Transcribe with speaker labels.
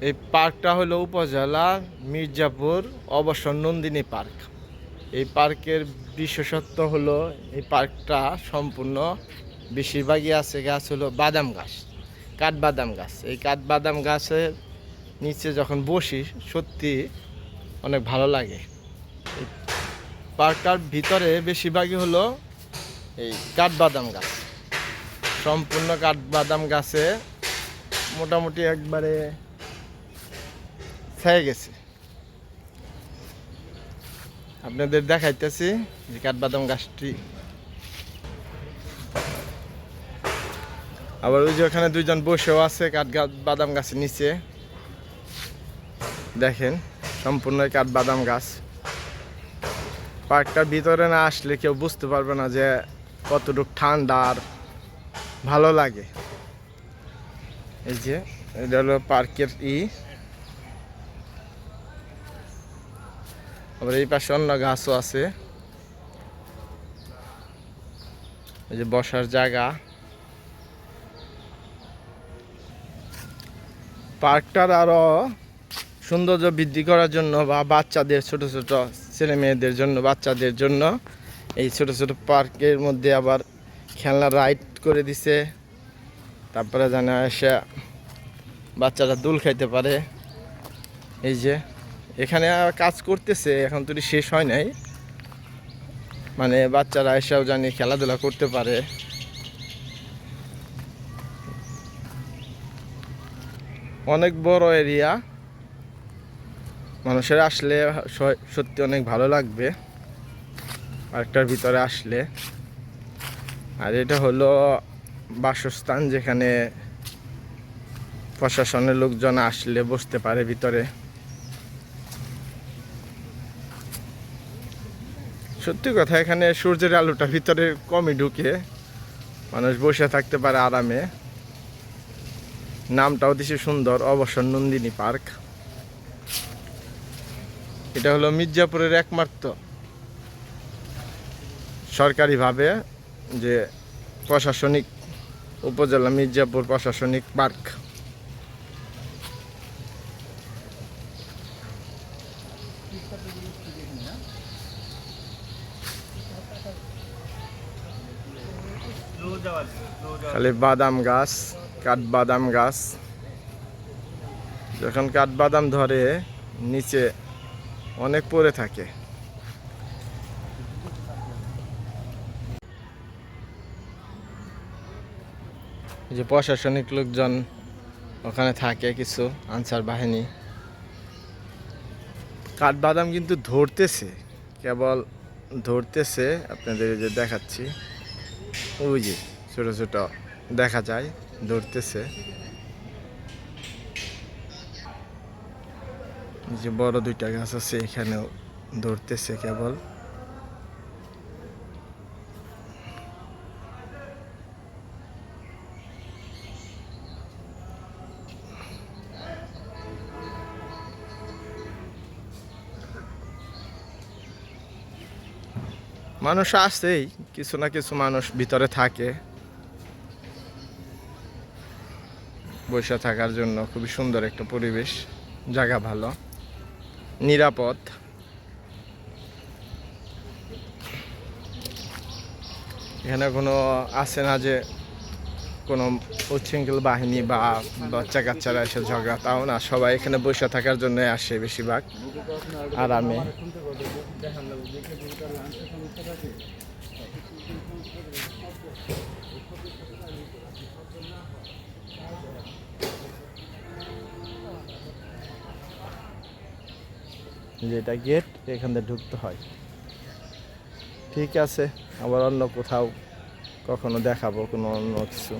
Speaker 1: এই পার্কটা হলো উপজেলা মির্জাপুর অবসর নন্দিনী পার্ক। এই পার্কের বিশেষত্ব হলো এই পার্কটা সম্পূর্ণ বেশিরভাগই আছে গাছ হলো বাদাম গাছ, কাঠবাদাম গাছ। এই কাঠবাদাম গাছের নিচে যখন বসি সত্যি অনেক ভালো লাগে। এই পার্কটার ভিতরে বেশিরভাগই হলো এই কাঠবাদাম গাছ, সম্পূর্ণ কাঠবাদাম গাছে মোটামুটি একবারে ছেয়ে গেছে। আপনাদের দেখাইতেছি যে কাঠবাদাম গাছটি। আবার ওই যে ওখানে দুইজন বসেও আছে কাঠবাদাম গাছের নিচে। দেখেন সম্পূর্ণ কাঠবাদাম গাছ। পার্কটার ভিতরে না আসলে কেউ বুঝতে পারবে না যে কতটুকু ঠান্ডা আর ভালো লাগে। এই যে এটা হলো পার্কের আবার এই পাশে অন্য গাছও আছে। এই যে বসার জায়গা। পার্কটার আরো সৌন্দর্য বৃদ্ধি করার জন্য বা বাচ্চাদের ছোট ছোট ছেলে মেয়েদের জন্য, বাচ্চাদের জন্য এই ছোট ছোট পার্কের মধ্যে আবার খেলনা রাইড করে দিছে। তারপরে যেন এসে বাচ্চারা দুল খাইতে পারে। এই যে এখানে কাজ করতেছে, এখন তো শেষ হয় নাই, মানে বাচ্চারা এসেও জানি খেলাধুলা করতে পারে। অনেক বড় এরিয়া, মানুষের আসলে সত্যি অনেক ভালো লাগবে পার্কটার ভিতরে আসলে। আর এটা হলো বাসস্থান, যেখানে প্রশাসনের লোকজন আসলে বসতে পারে ভিতরে। সত্যি কথা, এখানে সূর্যের আলোটা ভিতরে কমই ঢুকে, মানুষ বসে থাকতে পারে আরামে। নামটাও দিছে সুন্দর, অবসর নন্দিনী পার্ক। এটা হলো মির্জাপুরের একমাত্র সরকারিভাবে যে প্রশাসনিক উপজেলা মির্জাপুর প্রশাসনিক পার্ক। খালি বাদাম গাছ, কাঠবাদাম গাছ। যখন কাঠবাদাম ধরে নিচে অনেক পড়ে থাকে। যে প্রশাসনিক লোকজন ওখানে থাকে, কিছু আনসার বাহিনী। কাঠবাদাম কিন্তু ধরতেছে, কেবল ধরতেছে। আপনাদের যে দেখাচ্ছি, ওই যে ছোট ছোট দেখা যায় ধরতেছে। যে বড় দুইটা গাছ আছে এখানেও ধরতেছে কেবল। মানুষ আসেই, কিছু না কিছু মানুষ ভিতরে থাকে বসে থাকার জন্য। খুবই সুন্দর একটা পরিবেশ, জায়গা ভালো, নিরাপদ। এখানে কোনো আছে না যে কোনো উচ্ছৃঙ্খল বাহিনী বা বাচ্চা কাচ্চারা এসে ঝগড়া, তাও না। সবাই এখানে বসে থাকার জন্য আসে বেশিরভাগ, আরামে। যেটা গেট, এখান থেকে ঢুকতে হয়। ঠিক আছে, আবার অন্য কোথাও কখনো দেখাবো কোনো অন্য কিছু।